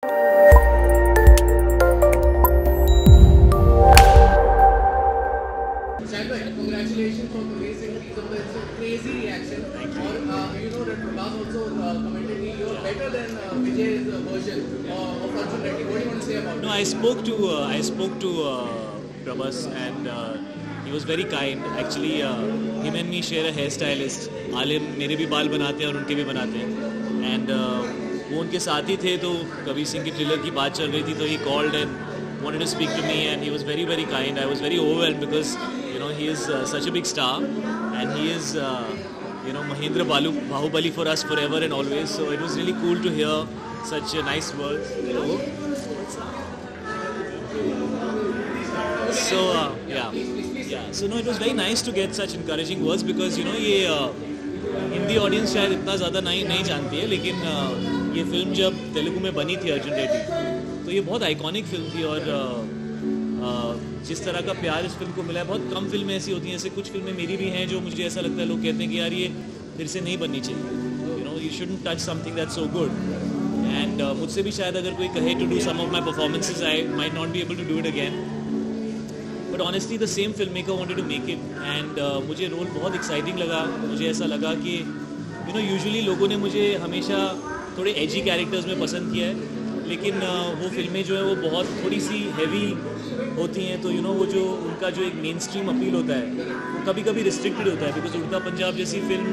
Congratulations on releasing teaser. It's a crazy reaction. Thank you. Or you know that Prabhas also commented you're better than Vijay's version of Arjun Reddy. What do you want to say about it? No, I spoke to Prabhas and he was very kind. Actually, him and me share a hairstylist. आलिम मेरे भी बाल बनाते हैं और उनके भी बनाते हैं. And वो उनके साथ ही थे तो कबीर सिंह की ट्रेलर की बात चल रही थी तो he called and wanted to speak to me and he was very very kind. I was very overwhelmed because you know he is such a big star and he is you know Mahendra Bahubali for us forever and always. So it was really cool to hear such nice words. Hello. So yeah. So no, it was very nice to get such encouraging words because you know ये Hindi audience शायद इतना ज़्यादा नहीं जानती है, लेकिन ये film जब तेलुगु में बनी थी अर्जुन रेड्डी तो ये बहुत आइकॉनिक फिल्म थी और जिस तरह का प्यार इस फिल्म को मिला है, बहुत कम फिल्में ऐसी होती हैं. ऐसे कुछ फिल्में मेरी भी हैं जो मुझे ऐसा लगता है लोग कहते हैं कि यार ये फिर से नहीं बननी चाहिए, you know you shouldn't touch something that's so good. And मुझसे भी शायद अगर कोई कहे to do some of my performances I might not be able to do it again. But honestly the same film maker wanted to make it and मुझे role बहुत exciting लगा. मुझे ऐसा लगा कि यू नो यूजुअली लोगों ने मुझे हमेशा थोड़े एजी कैरेक्टर्स में पसंद किया है, लेकिन वो फिल्में जो है वो बहुत थोड़ी सी हैवी होती हैं. तो यू नो वो जो उनका जो एक मेन स्ट्रीम अपील होता है वो कभी कभी रिस्ट्रिक्टेड होता है बिकॉज उड़ता पंजाब जैसी फिल्म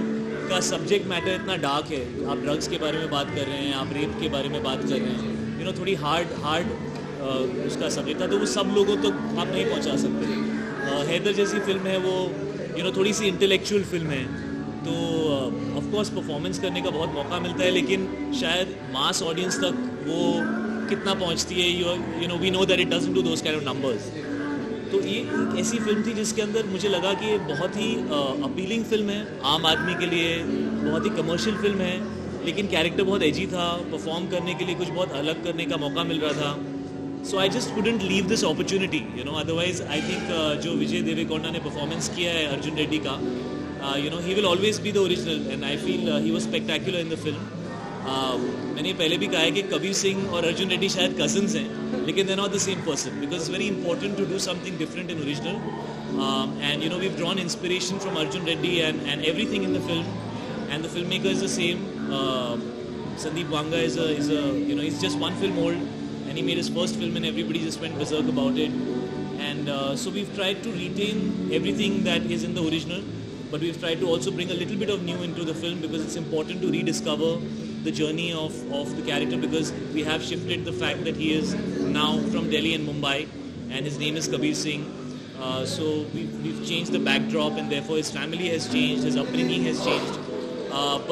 का सब्जेक्ट मैटर इतना डार्क है. आप ड्रग्स के बारे में बात कर रहे हैं, आप रेप के बारे में बात कर रहे हैं, यू नो थोड़ी हार्ड उसका सब्जेक्ट था, तो वो सब लोगों तक आप नहीं पहुंचा सकते. हैदर जैसी फिल्म है वो यू नो थोड़ी सी इंटेलेक्चुअल फिल्म है, तो ऑफ कोर्स परफॉर्मेंस करने का बहुत मौका मिलता है, लेकिन शायद मास ऑडियंस तक वो कितना पहुंचती है you know we know that it doesn't do those kind of numbers. तो ये एक ऐसी फिल्म थी जिसके अंदर मुझे लगा कि ये बहुत ही अपीलिंग फिल्म है आम आदमी के लिए, बहुत ही कमर्शियल फिल्म है, लेकिन कैरेक्टर बहुत एजी था. परफॉर्म करने के लिए कुछ बहुत अलग करने का मौका मिल रहा था. So I just couldn't leave this opportunity, you know. Otherwise, I think जो विजय देवरकोंडा ने परफॉर्मेंस किया है अर्जुन रेड्डी का, you know, he will always be the original, and I feel he was spectacular in the film. मैंने पहले भी कहा है कि कबीर सिंह और अर्जुन रेड्डी शायद cousins हैं, लेकिन they're not the same person because it's very important to do something different in original. And you know, we've drawn inspiration from Arjun Reddy and everything in the film, and the filmmaker is the same. Sandeep Wanga is a you know, he's just one film old. And he made his first film and everybody just went berserk about it. And so we've tried to retain everything that is in the original, but we've tried to also bring a little bit of new into the film because it's important to rediscover the journey of the character, because we have shifted the fact that he is now from Delhi and Mumbai and his name is Kabir Singh. So we've changed the backdrop and therefore his family has changed, his upbringing has changed.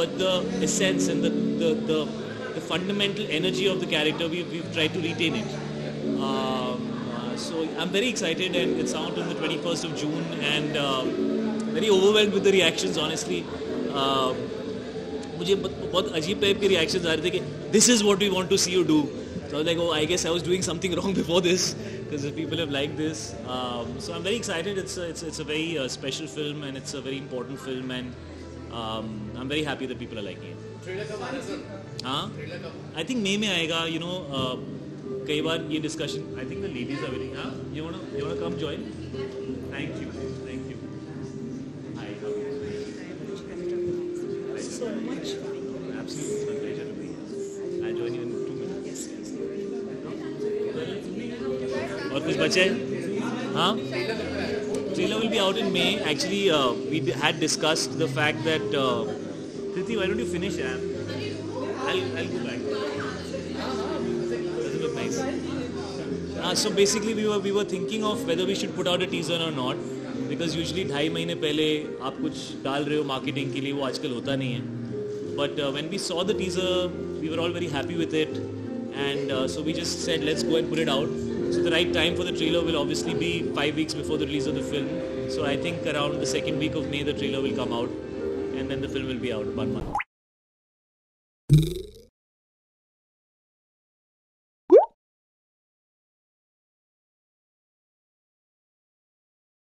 But the essence and the fundamental energy of the character, we've tried to retain it. So I'm very excited and it's out on the 21st of June and very overwhelmed with the reactions, honestly. मुझे बहुत अजीब type के reactions आ रहे थे कि this is what we want to see you do. So I was like, oh, I guess I was doing something wrong before this because the people have liked this. So I'm very excited. It's a very special film and it's a very important film and I'm very happy that people are liking it. Trailer कब आ रहा है sir? हाँ, I think मई में आएगा. You know कई बार ये discussion, I think the ladies are waiting. हाँ, you want come join? Thank you. Hi, So much. Absolutely it's my pleasure to be here. I join you in 2 minutes. और कुछ बचे? हाँ, trailer will be out in May. Actually, we had discussed the fact that Kriti, why don't you finish? I'll go back. Doesn't look nice. So basically, we were thinking of whether we should put out a teaser or not, because usually 2.5 महीने पहले आप कुछ डाल रहे हो marketing के लिए, वो आजकल होता नहीं है. But when we saw the teaser, we were all very happy with it, and so we just said let's go and put it out. So the right time for the trailer will obviously be 5 weeks before the release of the film. So I think around the second week of May the trailer will come out, and then the film will be out 1 month.